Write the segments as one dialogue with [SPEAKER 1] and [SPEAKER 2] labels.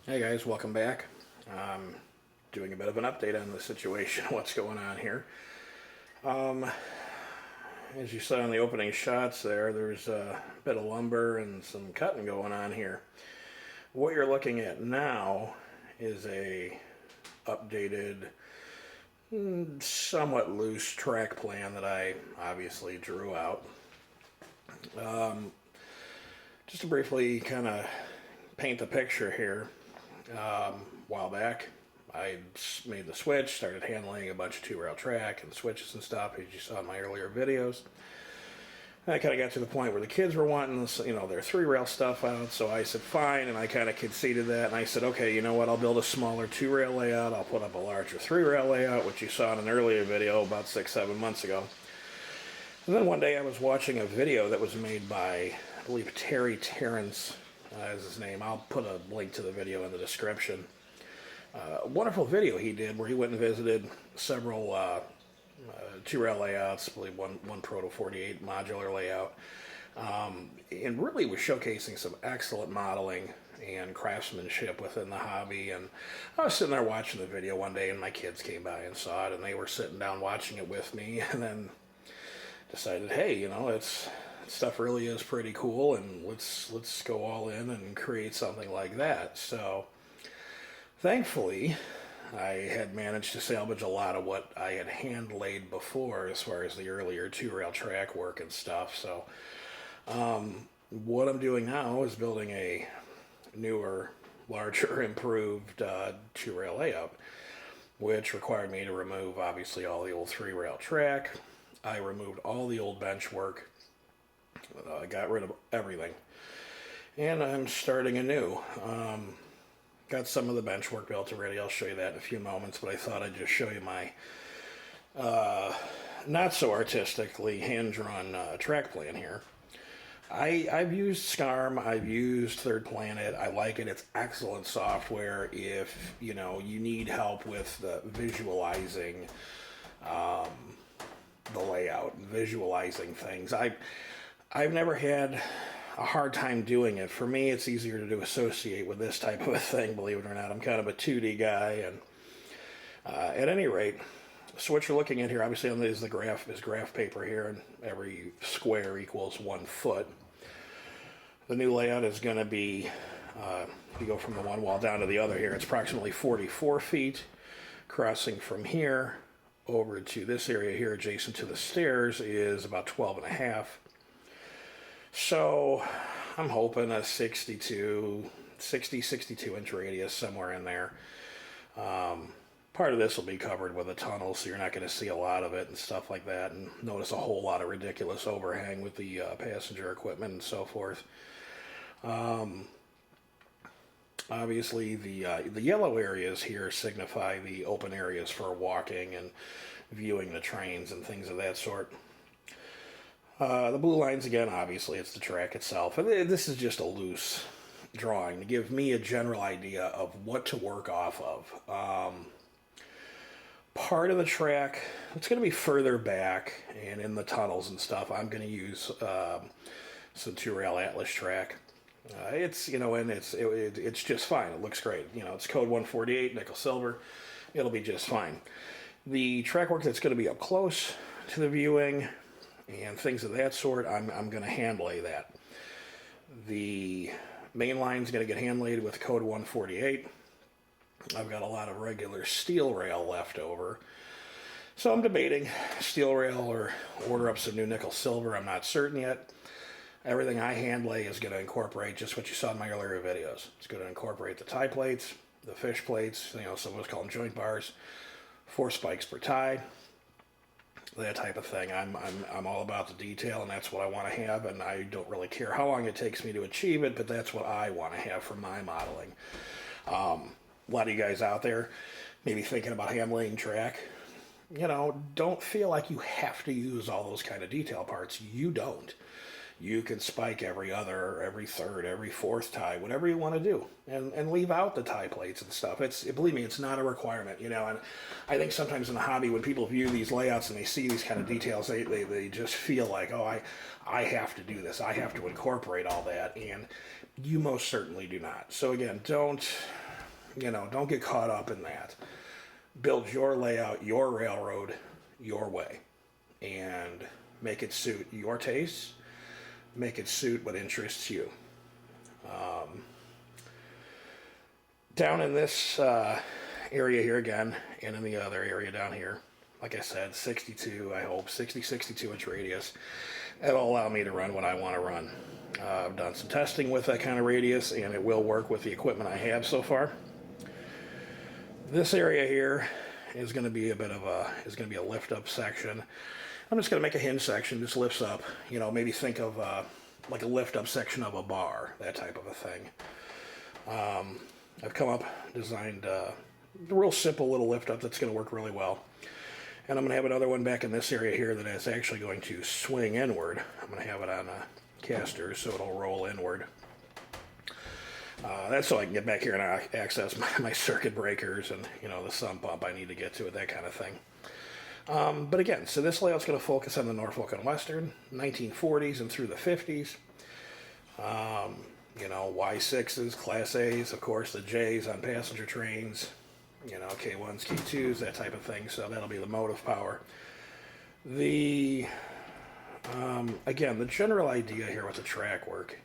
[SPEAKER 1] Hey guys, welcome back. Doing a bit of an update on the situation, what's going on here. As you saw in the opening shots there's a bit of lumber and some cutting going on here. What you're looking at now is a updated, somewhat loose track plan that I obviously drew out. Just to briefly kind of paint the picture here, a while back, I made the switch, started handling a bunch of two-rail track and switches and stuff, as you saw in my earlier videos. And I kind of got to the point where the kids were wanting this, their three-rail stuff out, so I said fine, and I kind of conceded that, and I said, okay, you know what, I'll build a smaller two-rail layout, I'll put up a larger three-rail layout, which you saw in an earlier video about 6-7 months ago. And then one day I was watching a video that was made by, I believe, Terry Terrence, is his name. I'll put a link to the video in the description. A wonderful video he did where he went and visited several two-rail layouts, I believe one Proto 48 modular layout, and really was showcasing some excellent modeling and craftsmanship within the hobby. And I was sitting there watching the video one day, and my kids came by and saw it, and they were sitting down watching it with me, and then decided, hey, it's stuff really is pretty cool, and let's go all in and create something like that. So thankfully I had managed to salvage a lot of what I had hand laid before as far as the earlier two-rail track work and stuff. So what I'm doing now is building a newer, larger, improved two-rail layout, which required me to remove obviously all the old three-rail track. I removed all the old bench work. I got rid of everything, and I'm starting anew. Got some of the bench work built already. I'll show you that in a few moments, but I thought I'd just show you my not so artistically hand-drawn track plan here. I've used SCARM, I've used Third Planet. I like it. It's excellent software if you need help with visualizing the layout and visualizing things. I've never had a hard time doing it. For me, it's easier to associate with this type of a thing, believe it or not. I'm kind of a 2D guy, and at any rate, so what you're looking at here, obviously, on this is graph paper here, and every square equals 1 foot. The new layout is going to be, you go from the one wall down to the other here, it's approximately 44 feet, crossing from here over to this area here adjacent to the stairs is about 12 and a half. So I'm hoping a 62 inch radius, somewhere in there. Part of this will be covered with a tunnel, so you're not going to see a lot of it and stuff like that, and notice a whole lot of ridiculous overhang with the passenger equipment and so forth. Obviously the yellow areas here signify the open areas for walking and viewing the trains and things of that sort. The blue lines, again, obviously, it's the track itself. And this is just a loose drawing to give me a general idea of what to work off of. Part of the track, it's going to be further back and in the tunnels and stuff. I'm going to use some two-rail Atlas track. It's just fine. It looks great. It's code 148, nickel silver. It'll be just fine. The track work that's going to be up close to the viewing and things of that sort, I'm going to hand lay that. The main line's going to get hand laid with code 148. I've got a lot of regular steel rail left over, so I'm debating steel rail or order up some new nickel silver. I'm not certain yet. Everything I hand lay is going to incorporate just what you saw in my earlier videos. It's going to incorporate the tie plates, the fish plates, some of us call them joint bars, 4 spikes per tie, that type of thing. I'm all about the detail, and that's what I want to have, and I don't really care how long it takes me to achieve it, but that's what I want to have for my modeling. A lot of you guys out there maybe thinking about hand laying track, don't feel like you have to use all those kind of detail parts. You don't. You can spike every other, every third, every fourth tie, whatever you want to do, and leave out the tie plates and stuff. Believe me, it's not a requirement, and I think sometimes in the hobby, when people view these layouts and they see these kind of details, they just feel like, oh, I have to do this, I have to incorporate all that, and you most certainly do not. So again, don't don't get caught up in that. Build your layout, your railroad, your way, and make it suit your tastes, make it suit what interests you. Down in this area here again, and in the other area down here, like I said, 62, I hope, 62 inch radius. It'll allow me to run what I want to run. I've done some testing with that kind of radius, and it will work with the equipment I have so far. This area here is going to be a lift up section. I'm just going to make a hinge section, just lifts up. Maybe think of like a lift up section of a bar, that type of a thing. I've come up, designed a real simple little lift up that's going to work really well. And I'm going to have another one back in this area here that is actually going to swing inward. I'm going to have it on a caster so it'll roll inward. That's so I can get back here and access my circuit breakers and the sump pump I need to get to it, that kind of thing. But again, so this layout's going to focus on the Norfolk and Western, 1940s and through the 50s. Y6s, Class A's, of course, the J's on passenger trains, K1s, K2s, that type of thing. So that'll be the motive power. Again, the general idea here with the track work,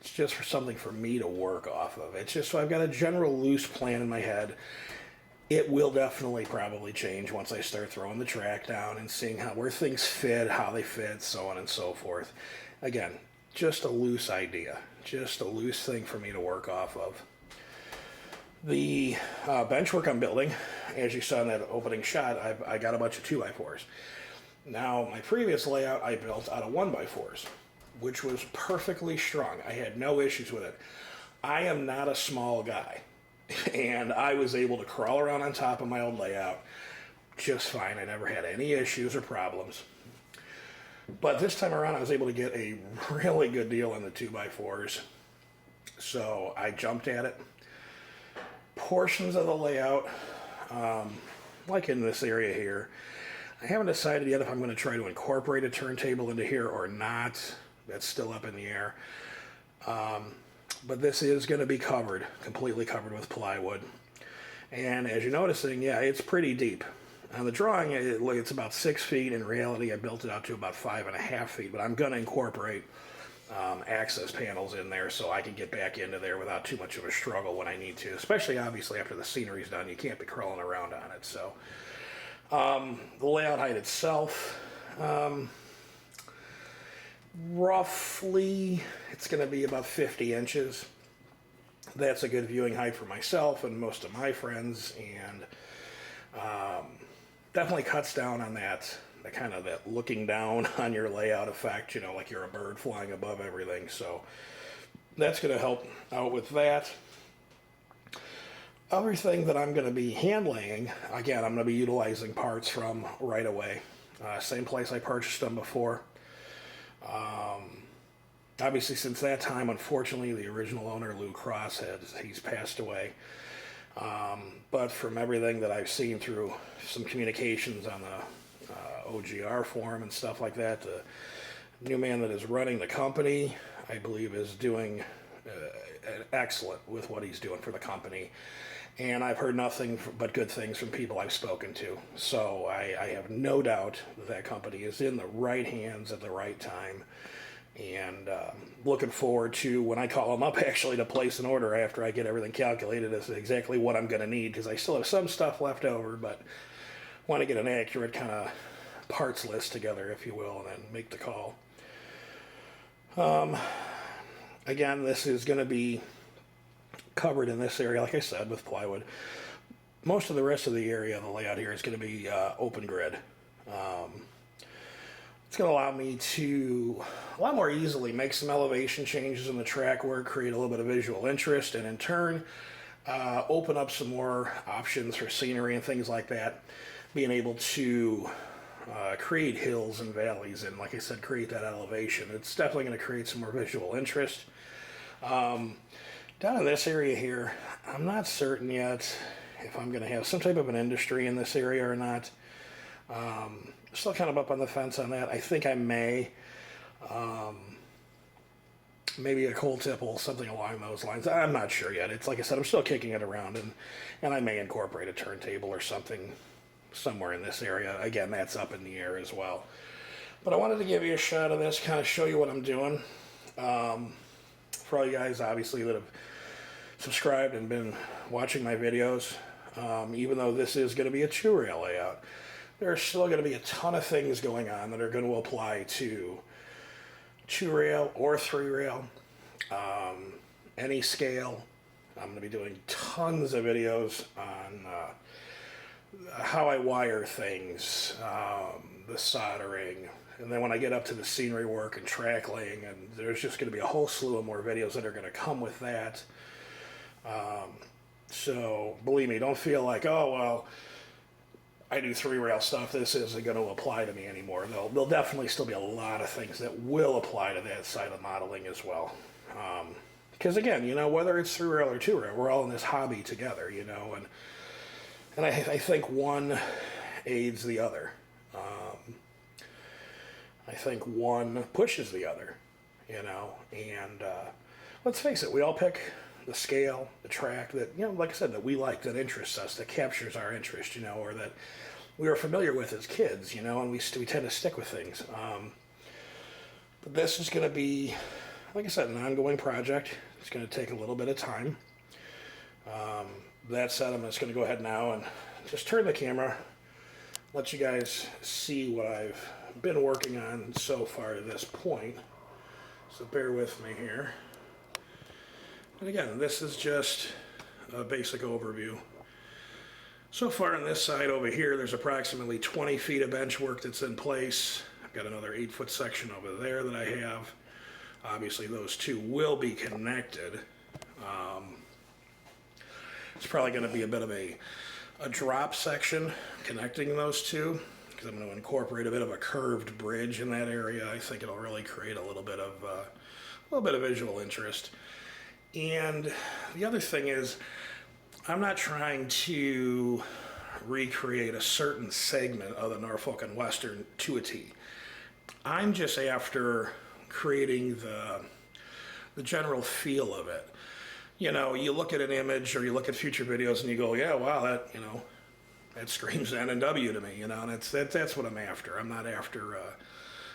[SPEAKER 1] it's just for something for me to work off of. It's just so I've got a general loose plan in my head. It will definitely probably change once I start throwing the track down and seeing where things fit, how they fit, so on and so forth. Again, just a loose idea, just a loose thing for me to work off of. The bench work I'm building, as you saw in that opening shot, I got a bunch of 2x4s. Now, my previous layout I built out of 1x4s, which was perfectly strong. I had no issues with it. I am not a small guy, and I was able to crawl around on top of my old layout just fine. I never had any issues or problems. But this time around, I was able to get a really good deal on the 2x4s, so I jumped at it. Portions of the layout, like in this area here, I haven't decided yet if I'm going to try to incorporate a turntable into here or not. That's still up in the air. But this is going to be completely covered with plywood. And as you're noticing, yeah, it's pretty deep. On the drawing, it's about 6 feet. In reality, I built it out to about 5.5 feet. But I'm going to incorporate access panels in there so I can get back into there without too much of a struggle when I need to. Especially, obviously, after the scenery's done, you can't be crawling around on it. So, the layout height itself, roughly, it's going to be about 50 inches. That's a good viewing height for myself and most of my friends, and definitely cuts down on that looking down on your layout effect, like you're a bird flying above everything. So that's going to help out with that. Everything that I'm going to be hand laying, again, I'm going to be utilizing parts from Right Away. Same place I purchased them before. Obviously, since that time, unfortunately, the original owner, Lou Cross, he's passed away. But from everything that I've seen through some communications on the OGR forum and stuff like that, the new man that is running the company, I believe, is doing excellent with what he's doing for the company. And I've heard nothing but good things from people I've spoken to. So I have no doubt that company is in the right hands at the right time. And looking forward to when I call them up actually to place an order after I get everything calculated as to exactly what I'm going to need, because I still have some stuff left over, but want to get an accurate kind of parts list together, if you will, and then make the call. Again, this is going to be covered in this area, like I said, with plywood. Most of the rest of the area of the layout here is going to be open grid. It's going to allow me to a lot more easily make some elevation changes in the track work, create a little bit of visual interest, and in turn open up some more options for scenery and things like that. Being able to create hills and valleys and, like I said, create that elevation. It's definitely going to create some more visual interest. Down in this area here, I'm not certain yet if I'm going to have some type of an industry in this area or not. Still kind of up on the fence on that. I think I may. maybe a cold tipple, something along those lines. I'm not sure yet. It's like I said, I'm still kicking it around, and I may incorporate a turntable or something somewhere in this area. Again, that's up in the air as well. But I wanted to give you a shot of this, kind of show you what I'm doing. For all you guys, obviously, that have subscribed and been watching my videos, even though this is going to be a 2-rail layout, there's still going to be a ton of things going on that are going to apply to 2-rail or 3-rail, any scale. I'm going to be doing tons of videos on how I wire things, the soldering, and then when I get up to the scenery work and track laying, and there's just going to be a whole slew of more videos that are going to come with that. So believe me, don't feel like, oh, well, I do 3-rail stuff, this isn't going to apply to me anymore. There'll definitely still be a lot of things that will apply to that side of modeling as well. Because again, you know, whether it's 3-rail or 2-rail, we're all in this hobby together, you know, and I think one aids the other. I think one pushes the other, you know, and let's face it, we all pick the scale, the track that, you know, like I said, that we like, that interests us, that captures our interest, you know, or that we were familiar with as kids, you know, and we tend to stick with things. But this is going to be, like I said, an ongoing project. It's going to take a little bit of time. That said, I'm just going to go ahead now and just turn the camera, let you guys see what I've been working on so far to this point. So bear with me here. And again, this is just a basic overview. So far on this side over here, there's approximately 20 feet of bench work that's in place. I've got another 8-foot section over there that I have. Obviously, those two will be connected. It's probably going to be a bit of a drop section connecting those two, because I'm going to incorporate a bit of a curved bridge in that area. I think it'll really create a little bit of visual interest. And the other thing is, I'm not trying to recreate a certain segment of the Norfolk and Western to a T. I'm just after creating the general feel of it. You know, you look at an image or you look at future videos and you go, yeah, wow, that, you know, that screams N&W to me, you know, and that's what I'm after. I'm not after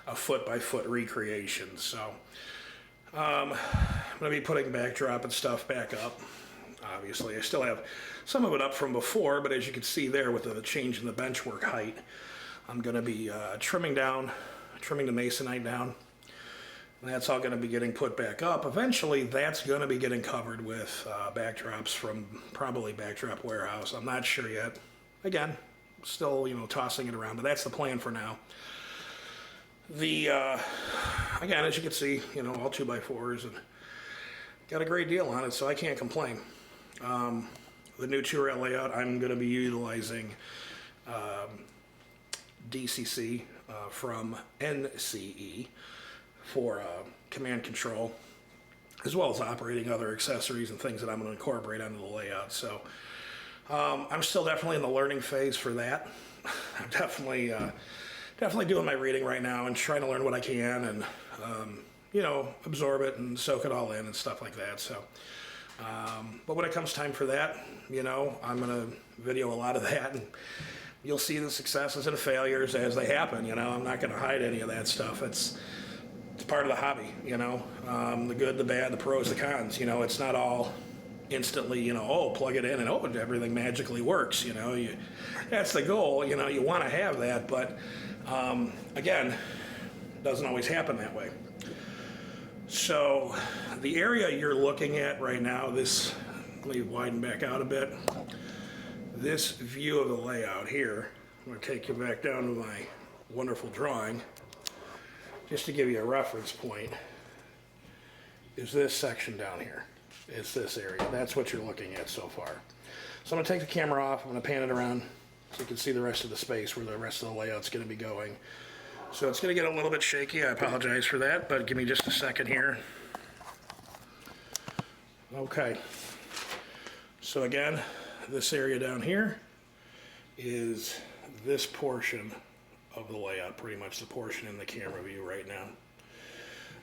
[SPEAKER 1] a foot-by-foot recreation. So I'm going to be putting backdrop and stuff back up. Obviously, I still have some of it up from before, but as you can see there with the change in the benchwork height, I'm going to be trimming the masonite down. And that's all going to be getting put back up. Eventually, that's going to be getting covered with backdrops from probably Backdrop Warehouse. I'm not sure yet. Again, still, you know, tossing it around, but that's the plan for now. Again, as you can see, you know, all 2x4s, and got a great deal on it, so I can't complain. The new 2-rail layout, I'm going to be utilizing DCC from NCE for command control, as well as operating other accessories and things that I'm going to incorporate onto the layout. So I'm still definitely in the learning phase for that. I'm definitely doing my reading right now and trying to learn what I can, and you know, absorb it and soak it all in and stuff like that. So but when it comes time for that, you know, I'm going to video a lot of that, and you'll see the successes and failures as they happen. You know, I'm not going to hide any of that stuff. It's part of the hobby, you know, the good, the bad, the pros, the cons. You know, it's not all instantly, you know, oh, plug it in and oh, everything magically works. You know, that's the goal. You know, you want to have that, but again, it doesn't always happen that way. So the area you're looking at right now, let me widen back out a bit. This view of the layout here, I'm going to take you back down to my wonderful drawing, just to give you a reference point, is this section down here. It's this area. That's what you're looking at so far. So I'm going to take the camera off. I'm going to pan it around so you can see the rest of the space where the rest of the layout's going to be going. So it's going to get a little bit shaky. I apologize for that, but give me just a second here. Okay. So again, this area down here is this portion of the layout, pretty much the portion in the camera view right now.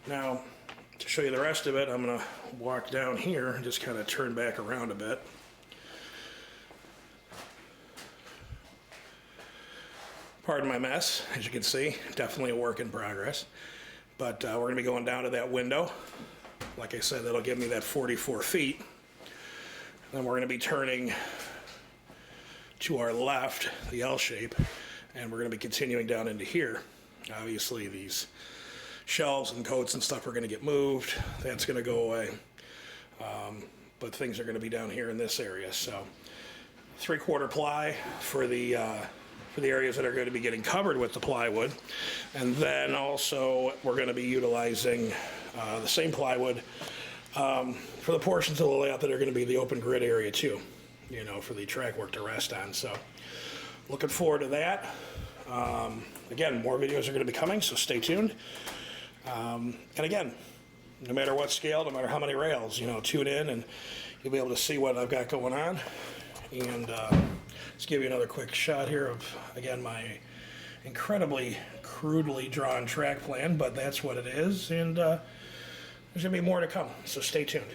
[SPEAKER 1] Now, to show you the rest of it, I'm going to walk down here and just kind of turn back around a bit. Pardon my mess, as you can see, definitely a work in progress. But we're going to be going down to that window. Like I said, that'll give me that 44 feet. Then we're going to be turning to our left, the L shape, and we're going to be continuing down into here. Obviously, these shelves and coats and stuff are going to get moved. That's going to go away. But things are going to be down here in this area. So 3/4 ply for the areas that are going to be getting covered with the plywood. And then also we're going to be utilizing the same plywood for the portions of the layout that are going to be the open grid area too, you know, for the track work to rest on. So looking forward to that. Again, more videos are going to be coming, so stay tuned. And again, no matter what scale, no matter how many rails, you know, tune in and you'll be able to see what I've got going on. And let's give you another quick shot here of, again, my incredibly crudely drawn track plan, but that's what it is. And there's going to be more to come, so stay tuned.